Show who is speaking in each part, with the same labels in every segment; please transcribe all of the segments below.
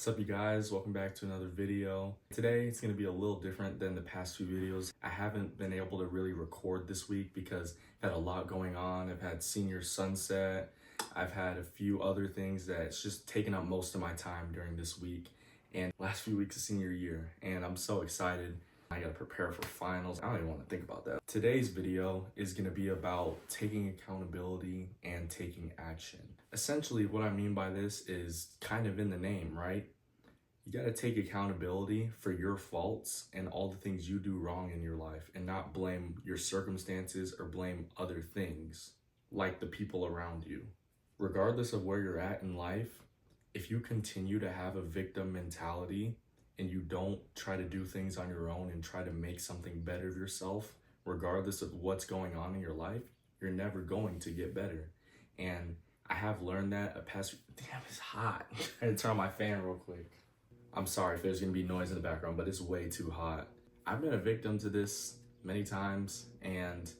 Speaker 1: What's up, you guys? Welcome back to another video. Today it's going to be a little different than the past few videos. I haven't been able to really record this week because I've had a lot going on. I've had senior sunset. I've had a few other things that's just taken up most of my time during this week and last few weeks of senior year. And I'm so excited. I gotta prepare for finals. I don't even want to think about that. Today's video is gonna be about taking accountability and taking action. Essentially, what I mean by this is kind of in the name, right? You gotta take accountability for your faults and all the things you do wrong in your life and not blame your circumstances or blame other things like the people around you. Regardless of where you're at in life, if you continue to have a victim mentality and you don't try to do things on your own and try to make something better of yourself, regardless of what's going on in your life, you're never going to get better. And I have learned that damn, it's hot. I had to turn on my fan real quick. I'm sorry if there's gonna be noise in the background, but it's way too hot. I've been a victim to this many times, and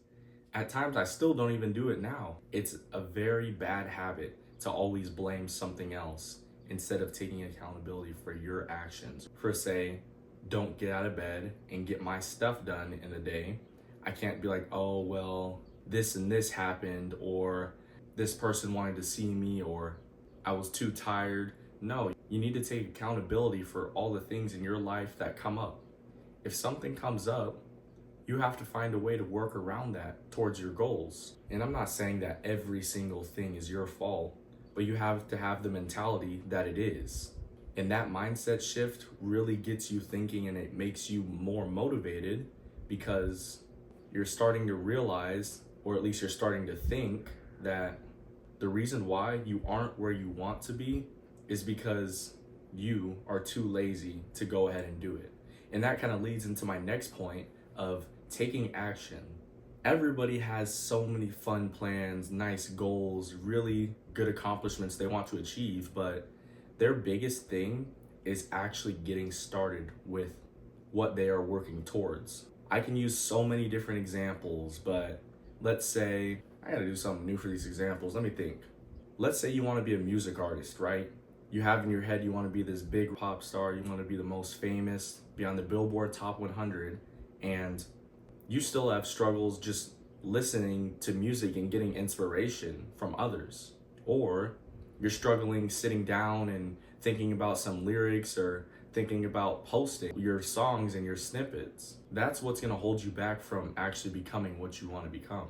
Speaker 1: at times I still don't even do it now. It's a very bad habit to always blame something else instead of taking accountability for your actions. For say, don't get out of bed and get my stuff done in a day. I can't be like, oh, well, this and this happened, or this person wanted to see me, or I was too tired. No, you need to take accountability for all the things in your life that come up. If something comes up, you have to find a way to work around that towards your goals. And I'm not saying that every single thing is your fault, but you have to have the mentality that it is. And that mindset shift really gets you thinking, and it makes you more motivated because you're starting to realize, or at least you're starting to think, that the reason why you aren't where you want to be is because you are too lazy to go ahead and do it. And that kind of leads into my next point of taking action. Everybody has so many fun plans, nice goals, really good accomplishments they want to achieve, but their biggest thing is actually getting started with what they are working towards. I can use so many different examples, but let's say, I gotta do something new for these examples. Let me think. Let's say you want to be a music artist, right? You have in your head you want to be this big pop star, you want to be the most famous, be on the Billboard Top 100, and you still have struggles just listening to music and getting inspiration from others. Or you're struggling sitting down and thinking about some lyrics or thinking about posting your songs and your snippets. That's what's going to hold you back from actually becoming what you want to become.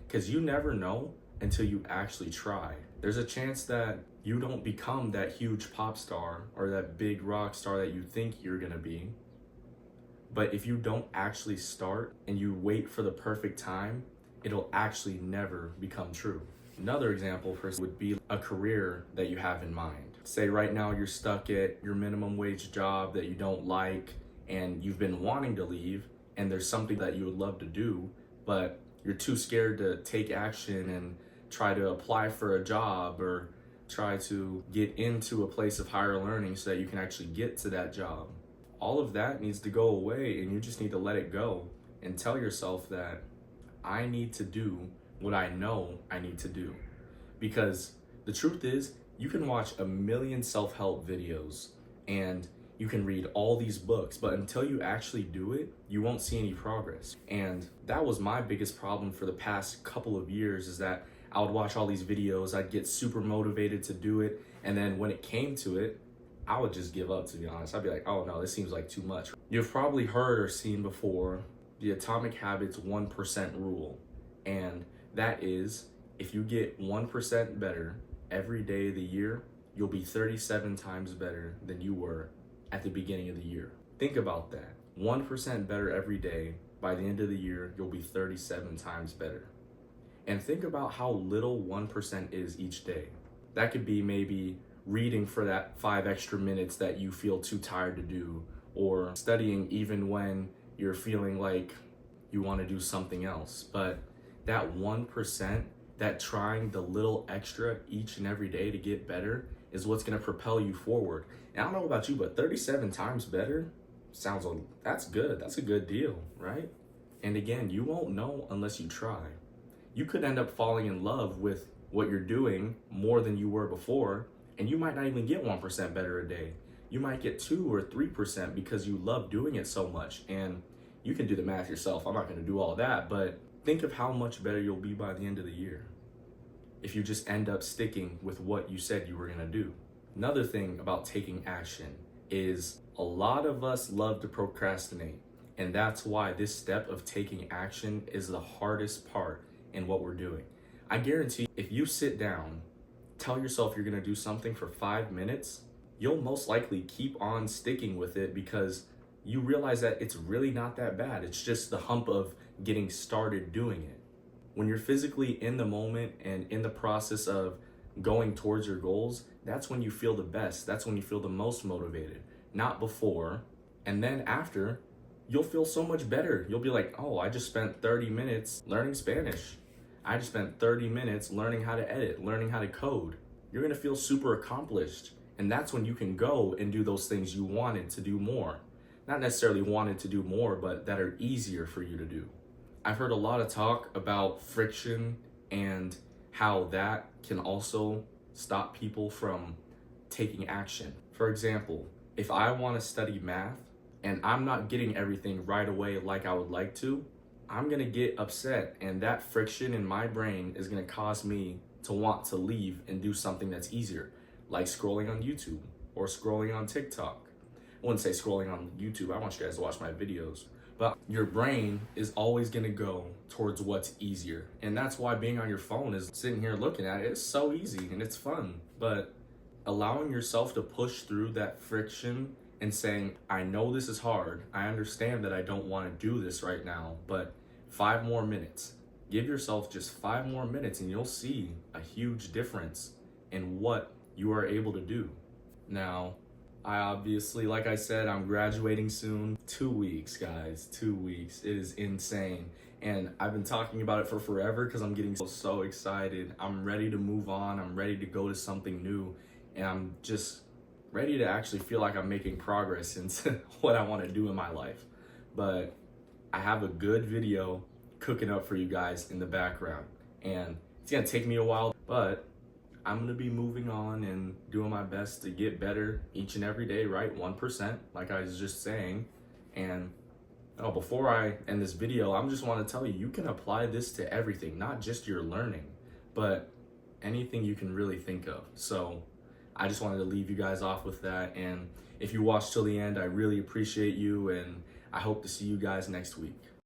Speaker 1: Because you never know until you actually try. There's a chance that you don't become that huge pop star or that big rock star that you think you're going to be. But if you don't actually start and you wait for the perfect time, it'll actually never become true. Another example would be a career that you have in mind. Say right now you're stuck at your minimum wage job that you don't like and you've been wanting to leave, and there's something that you would love to do, but you're too scared to take action and try to apply for a job or try to get into a place of higher learning so that you can actually get to that job. All of that needs to go away, and you just need to let it go and tell yourself that I need to do what I know I need to do. Because the truth is, you can watch a million self-help videos and you can read all these books, but until you actually do it, you won't see any progress. And that was my biggest problem for the past couple of years, is that I would watch all these videos, I'd get super motivated to do it, and then when it came to it, I would just give up, to be honest. I'd be like, oh no, this seems like too much. You've probably heard or seen before the Atomic Habits 1% rule. And that is, if you get 1% better every day of the year, you'll be 37 times better than you were at the beginning of the year. Think about that. 1% better every day. By the end of the year, you'll be 37 times better. And think about how little 1% is each day. That could be maybe reading for that 5 extra minutes that you feel too tired to do, or studying even when you're feeling like you want to do something else. But that 1%, that trying the little extra each and every day to get better, is what's going to propel you forward. And I don't know about you, but 37 times better that's good. That's a good deal, right? And again, you won't know unless you try. You could end up falling in love with what you're doing more than you were before, and you might not even get 1% better a day. you might get 2 or 3% because you love doing it so much. And you can do the math yourself. I'm not going to do all that, but think of how much better you'll be by the end of the year if you just end up sticking with what you said you were going to do. Another thing about taking action is a lot of us love to procrastinate. And that's why this step of taking action is the hardest part in what we're doing. I guarantee if you sit down, tell yourself you're gonna do something for 5 minutes, you'll most likely keep on sticking with it because you realize that it's really not that bad. It's just the hump of getting started doing it. When you're physically in the moment and in the process of going towards your goals, that's when you feel the best. That's when you feel the most motivated, not before. And then after, you'll feel so much better. You'll be like, oh, I just spent 30 minutes learning Spanish. I just spent 30 minutes learning how to edit, learning how to code. You're gonna feel super accomplished. And that's when you can go and do those things you wanted to do more. Not necessarily wanted to do more, but that are easier for you to do. I've heard a lot of talk about friction and how that can also stop people from taking action. For example, if I wanna study math, and I'm not getting everything right away like I would like to, I'm gonna get upset, and that friction in my brain is gonna cause me to want to leave and do something that's easier, like scrolling on YouTube or scrolling on TikTok. I wouldn't say scrolling on YouTube, I want you guys to watch my videos, but your brain is always gonna go towards what's easier. And that's why being on your phone is sitting here looking at it, it's so easy and it's fun. But allowing yourself to push through that friction and saying, I know this is hard. I understand that I don't want to do this right now, but 5 more minutes. Give yourself just 5 more minutes and you'll see a huge difference in what you are able to do. Now, I obviously, like I said, I'm graduating soon. 2 weeks, guys, 2 weeks. It is insane. And I've been talking about it for forever because I'm getting so excited. I'm ready to move on. I'm ready to go to something new. And I'm just ready to actually feel like I'm making progress into what I want to do in my life. But I have a good video cooking up for you guys in the background. And it's going to take me a while, but I'm going to be moving on and doing my best to get better each and every day, right? 1%, like I was just saying. And before I end this video, I just want to tell you, you can apply this to everything, not just your learning, but anything you can really think of. So I just wanted to leave you guys off with that. And if you watched till the end, I really appreciate you, and I hope to see you guys next week.